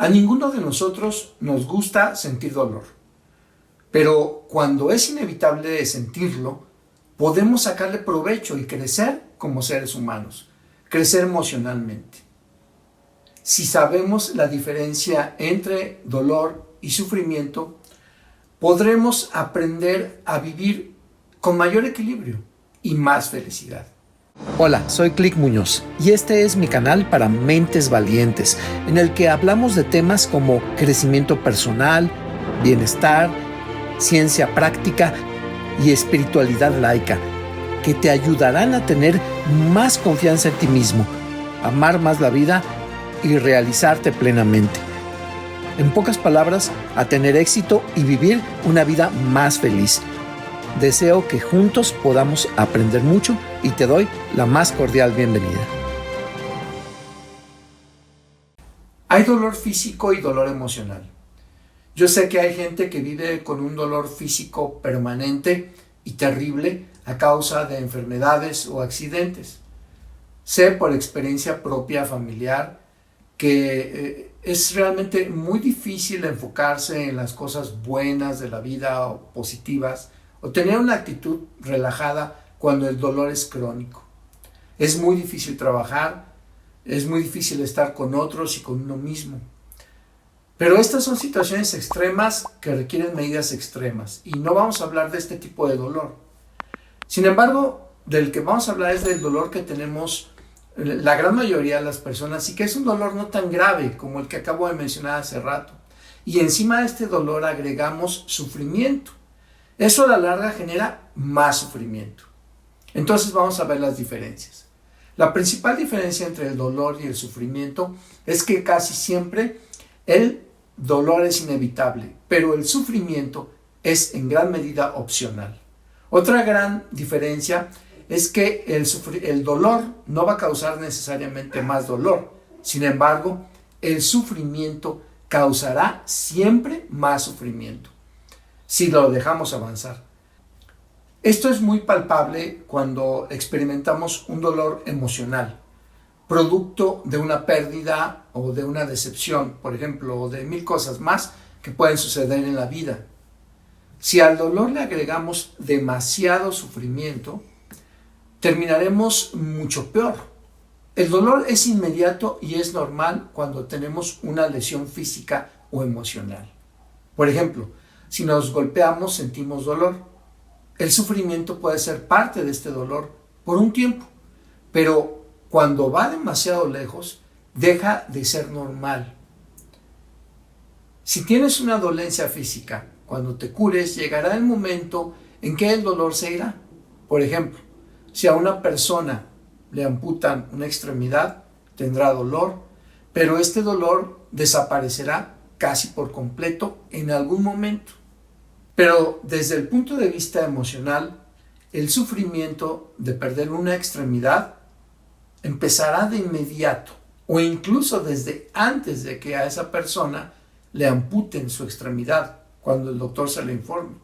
A ninguno de nosotros nos gusta sentir dolor, pero cuando es inevitable sentirlo, podemos sacarle provecho y crecer como seres humanos, crecer emocionalmente. Si sabemos la diferencia entre dolor y sufrimiento, podremos aprender a vivir con mayor equilibrio y más felicidad. Hola, soy Click Muñoz y este es mi canal para mentes valientes, en el que hablamos de temas como crecimiento personal, bienestar, ciencia práctica y espiritualidad laica, que te ayudarán a tener más confianza en ti mismo, amar más la vida y realizarte plenamente. En pocas palabras, a tener éxito y vivir una vida más feliz. Deseo que juntos podamos aprender mucho y te doy la más cordial bienvenida. Hay dolor físico y dolor emocional. Yo sé que hay gente que vive con un dolor físico permanente y terrible a causa de enfermedades o accidentes. Sé por experiencia propia familiar que es realmente muy difícil enfocarse en las cosas buenas de la vida o positivas, o tener una actitud relajada cuando el dolor es crónico. Es muy difícil trabajar, es muy difícil estar con otros y con uno mismo. Pero estas son situaciones extremas que requieren medidas extremas y no vamos a hablar de este tipo de dolor. Sin embargo, del que vamos a hablar es del dolor que tenemos la gran mayoría de las personas y que es un dolor no tan grave como el que acabo de mencionar hace rato. Y encima de este dolor agregamos sufrimiento. Eso a la larga genera más sufrimiento. Entonces vamos a ver las diferencias. La principal diferencia entre el dolor y el sufrimiento es que casi siempre el dolor es inevitable, pero el sufrimiento es en gran medida opcional. Otra gran diferencia es que el dolor no va a causar necesariamente más dolor. Sin embargo, el sufrimiento causará siempre más sufrimiento si lo dejamos avanzar. Esto es muy palpable cuando experimentamos un dolor emocional, producto de una pérdida o de una decepción, por ejemplo, o de mil cosas más que pueden suceder en la vida. Si al dolor le agregamos demasiado sufrimiento, terminaremos mucho peor. El dolor es inmediato y es normal cuando tenemos una lesión física o emocional. Por ejemplo, si nos golpeamos sentimos dolor. El sufrimiento puede ser parte de este dolor por un tiempo, pero cuando va demasiado lejos, deja de ser normal. Si tienes una dolencia física, cuando te cures llegará el momento en que el dolor se irá. Por ejemplo, si a una persona le amputan una extremidad, tendrá dolor, pero este dolor desaparecerá casi por completo en algún momento. Pero desde el punto de vista emocional, el sufrimiento de perder una extremidad empezará de inmediato o incluso desde antes de que a esa persona le amputen su extremidad, cuando el doctor se le informe.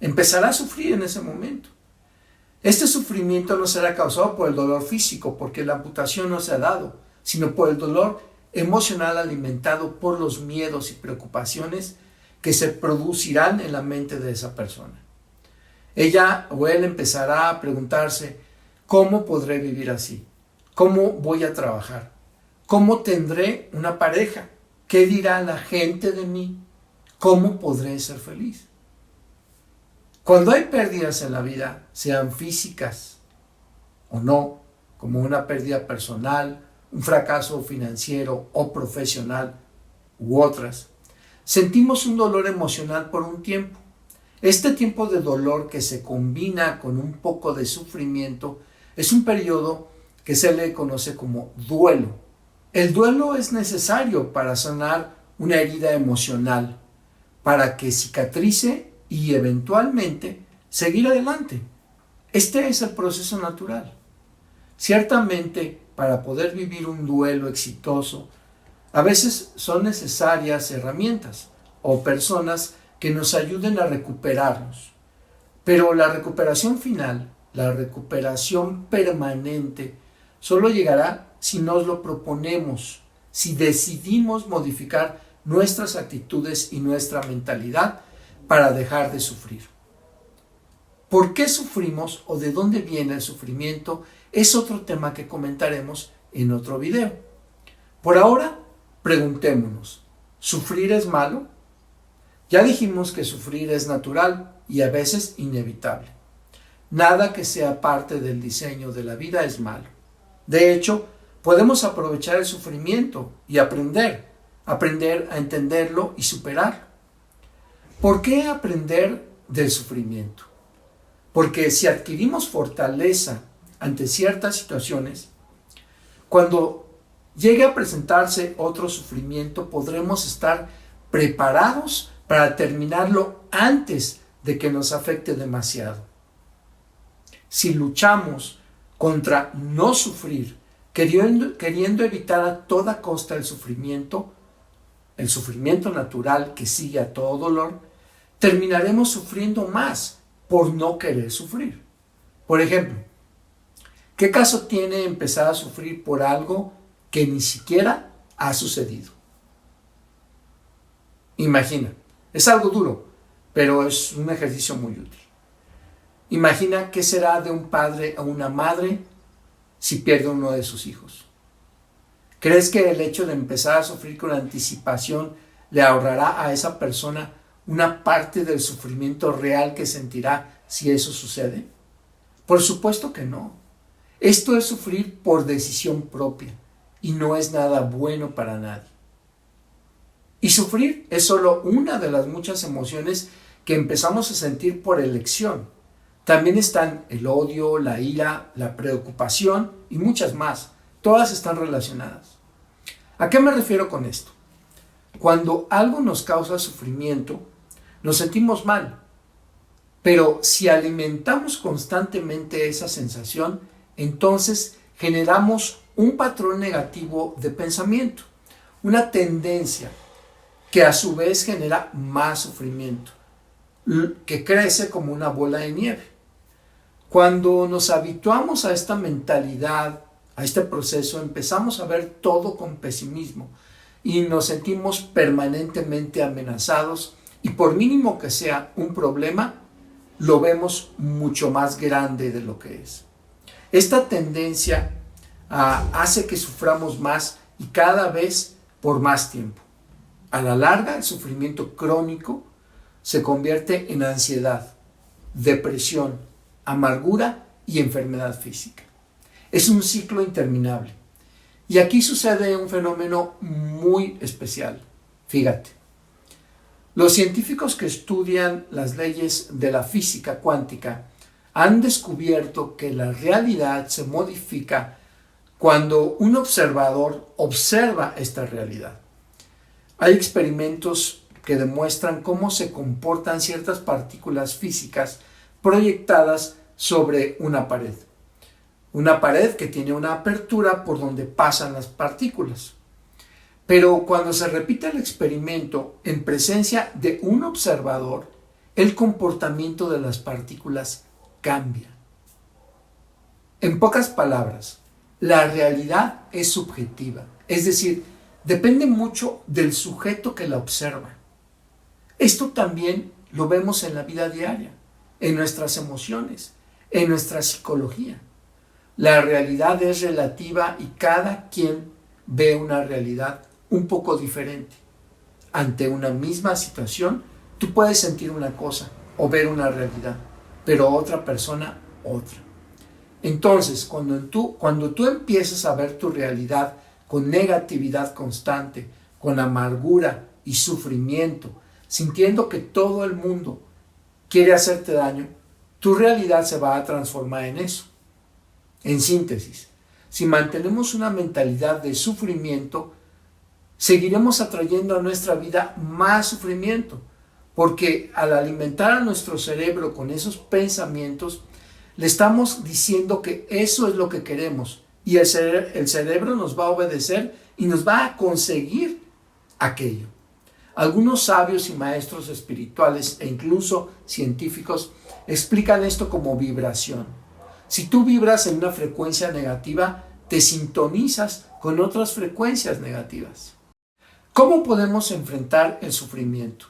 Empezará a sufrir en ese momento. Este sufrimiento no será causado por el dolor físico, porque la amputación no se ha dado, sino por el dolor emocional alimentado por los miedos y preocupaciones que se producirán en la mente de esa persona. Ella o él empezará a preguntarse: ¿cómo podré vivir así? ¿Cómo voy a trabajar? ¿Cómo tendré una pareja? ¿Qué dirá la gente de mí? ¿Cómo podré ser feliz? Cuando hay pérdidas en la vida, sean físicas o no, como una pérdida personal, un fracaso financiero o profesional u otras, sentimos un dolor emocional por un tiempo. Este tiempo de dolor que se combina con un poco de sufrimiento es un periodo que se le conoce como duelo. El duelo es necesario para sanar una herida emocional, para que cicatrice y eventualmente seguir adelante. Este es el proceso natural. Ciertamente, para poder vivir un duelo exitoso, a veces son necesarias herramientas o personas que nos ayuden a recuperarnos. Pero la recuperación final, la recuperación permanente, solo llegará si nos lo proponemos, si decidimos modificar nuestras actitudes y nuestra mentalidad para dejar de sufrir. ¿Por qué sufrimos o de dónde viene el sufrimiento? Es otro tema que comentaremos en otro video. Por ahora, preguntémonos, ¿sufrir es malo? Ya dijimos que sufrir es natural y a veces inevitable. Nada que sea parte del diseño de la vida es malo. De hecho, podemos aprovechar el sufrimiento y aprender a entenderlo y superarlo. ¿Por qué aprender del sufrimiento? Porque si adquirimos fortaleza ante ciertas situaciones, cuando llegue a presentarse otro sufrimiento, podremos estar preparados para terminarlo antes de que nos afecte demasiado. Si luchamos contra no sufrir, queriendo evitar a toda costa el sufrimiento natural que sigue a todo dolor, terminaremos sufriendo más por no querer sufrir. Por ejemplo, ¿qué caso tiene empezar a sufrir por algo que ni siquiera ha sucedido? Imagina, es algo duro, pero es un ejercicio muy útil. Imagina qué será de un padre o una madre si pierde uno de sus hijos. ¿Crees que el hecho de empezar a sufrir con anticipación le ahorrará a esa persona una parte del sufrimiento real que sentirá si eso sucede? Por supuesto que no. Esto es sufrir por decisión propia y no es nada bueno para nadie. Y sufrir es solo una de las muchas emociones que empezamos a sentir por elección. También están el odio, la ira, la preocupación y muchas más. Todas están relacionadas. ¿A qué me refiero con esto? Cuando algo nos causa sufrimiento, nos sentimos mal. Pero si alimentamos constantemente esa sensación, entonces generamos un patrón negativo de pensamiento, una tendencia que a su vez genera más sufrimiento, que crece como una bola de nieve. Cuando nos habituamos a esta mentalidad, a este proceso, empezamos a ver todo con pesimismo y nos sentimos permanentemente amenazados y por mínimo que sea un problema, lo vemos mucho más grande de lo que es. Esta tendencia hace que suframos más y cada vez por más tiempo. A la larga, el sufrimiento crónico se convierte en ansiedad, depresión, amargura y enfermedad física. Es un ciclo interminable. Y aquí sucede un fenómeno muy especial. Fíjate, los científicos que estudian las leyes de la física cuántica han descubierto que la realidad se modifica cuando un observador observa esta realidad. Hay experimentos que demuestran cómo se comportan ciertas partículas físicas proyectadas sobre una pared. Una pared que tiene una apertura por donde pasan las partículas. Pero cuando se repite el experimento en presencia de un observador, el comportamiento de las partículas cambia. En pocas palabras, la realidad es subjetiva, es decir, depende mucho del sujeto que la observa. Esto también lo vemos en la vida diaria, en nuestras emociones, en nuestra psicología. La realidad es relativa y cada quien ve una realidad un poco diferente. Ante una misma situación, tú puedes sentir una cosa o ver una realidad, pero otra persona otra. Entonces, cuando tú empiezas a ver tu realidad con negatividad constante, con amargura y sufrimiento, sintiendo que todo el mundo quiere hacerte daño, tu realidad se va a transformar en eso. En síntesis, si mantenemos una mentalidad de sufrimiento, seguiremos atrayendo a nuestra vida más sufrimiento, porque al alimentar a nuestro cerebro con esos pensamientos, le estamos diciendo que eso es lo que queremos y el cerebro nos va a obedecer y nos va a conseguir aquello. Algunos sabios y maestros espirituales e incluso científicos explican esto como vibración. Si tú vibras en una frecuencia negativa, te sintonizas con otras frecuencias negativas. ¿Cómo podemos enfrentar el sufrimiento?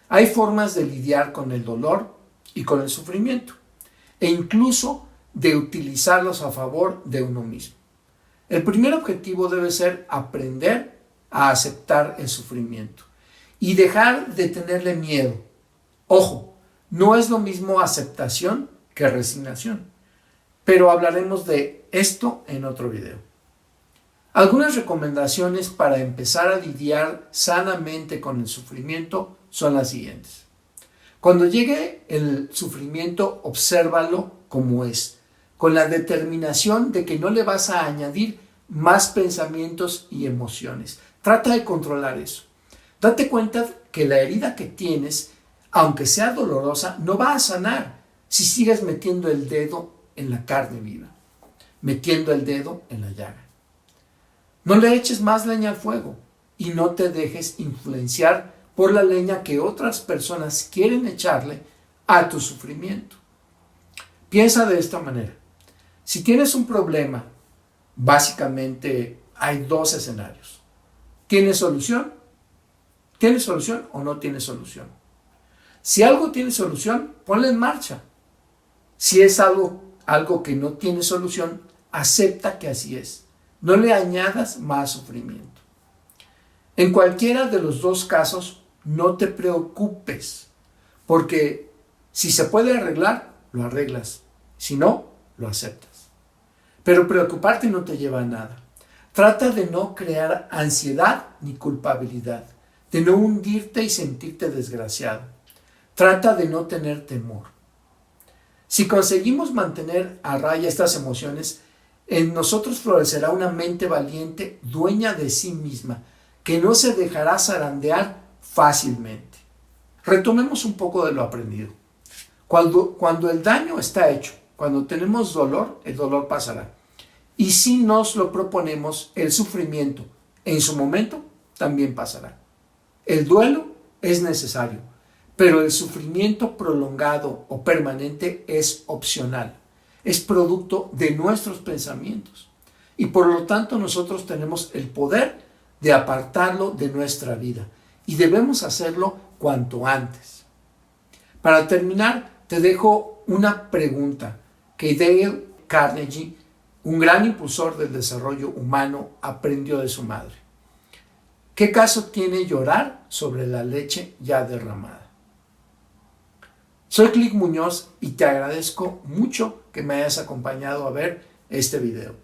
Hay formas de lidiar con el dolor y con el sufrimiento, e incluso de utilizarlos a favor de uno mismo. El primer objetivo debe ser aprender a aceptar el sufrimiento y dejar de tenerle miedo. Ojo, no es lo mismo aceptación que resignación, pero hablaremos de esto en otro video. Algunas recomendaciones para empezar a lidiar sanamente con el sufrimiento son las siguientes. Cuando llegue el sufrimiento, obsérvalo como es, con la determinación de que no le vas a añadir más pensamientos y emociones. Trata de controlar eso. Date cuenta que la herida que tienes, aunque sea dolorosa, no va a sanar si sigues metiendo el dedo en la carne viva, metiendo el dedo en la llaga. No le eches más leña al fuego y no te dejes influenciar por la leña que otras personas quieren echarle a tu sufrimiento. Piensa de esta manera. Si tienes un problema, básicamente hay dos escenarios. ¿Tienes solución? ¿Tienes solución o no tienes solución? Si algo tiene solución, ponle en marcha. Si es algo que no tiene solución, acepta que así es. No le añadas más sufrimiento. En cualquiera de los dos casos, no te preocupes, porque si se puede arreglar, lo arreglas. Si no, lo aceptas. Pero preocuparte no te lleva a nada. Trata de no crear ansiedad ni culpabilidad, de no hundirte y sentirte desgraciado. Trata de no tener temor. Si conseguimos mantener a raya estas emociones, en nosotros florecerá una mente valiente, dueña de sí misma, que no se dejará zarandear fácilmente. Retomemos un poco de lo aprendido. Cuando el daño está hecho, cuando tenemos dolor, el dolor pasará. Y si nos lo proponemos, el sufrimiento, en su momento, también pasará. El duelo es necesario, pero el sufrimiento prolongado o permanente es opcional. Es producto de nuestros pensamientos. Y por lo tanto nosotros tenemos el poder de apartarlo de nuestra vida. Y debemos hacerlo cuanto antes. Para terminar, te dejo una pregunta que Dale Carnegie, un gran impulsor del desarrollo humano, aprendió de su madre. ¿Qué caso tiene llorar sobre la leche ya derramada? Soy Click Muñoz y te agradezco mucho que me hayas acompañado a ver este video.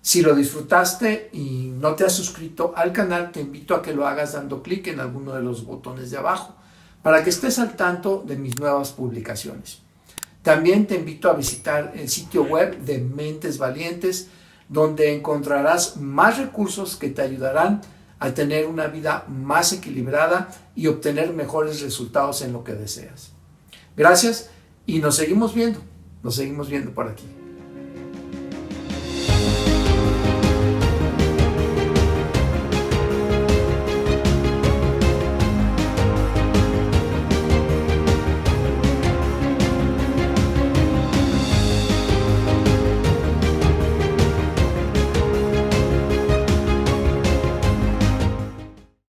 Si lo disfrutaste y no te has suscrito al canal, te invito a que lo hagas dando clic en alguno de los botones de abajo para que estés al tanto de mis nuevas publicaciones. También te invito a visitar el sitio web de Mentes Valientes, donde encontrarás más recursos que te ayudarán a tener una vida más equilibrada y obtener mejores resultados en lo que deseas. Gracias y nos seguimos viendo por aquí.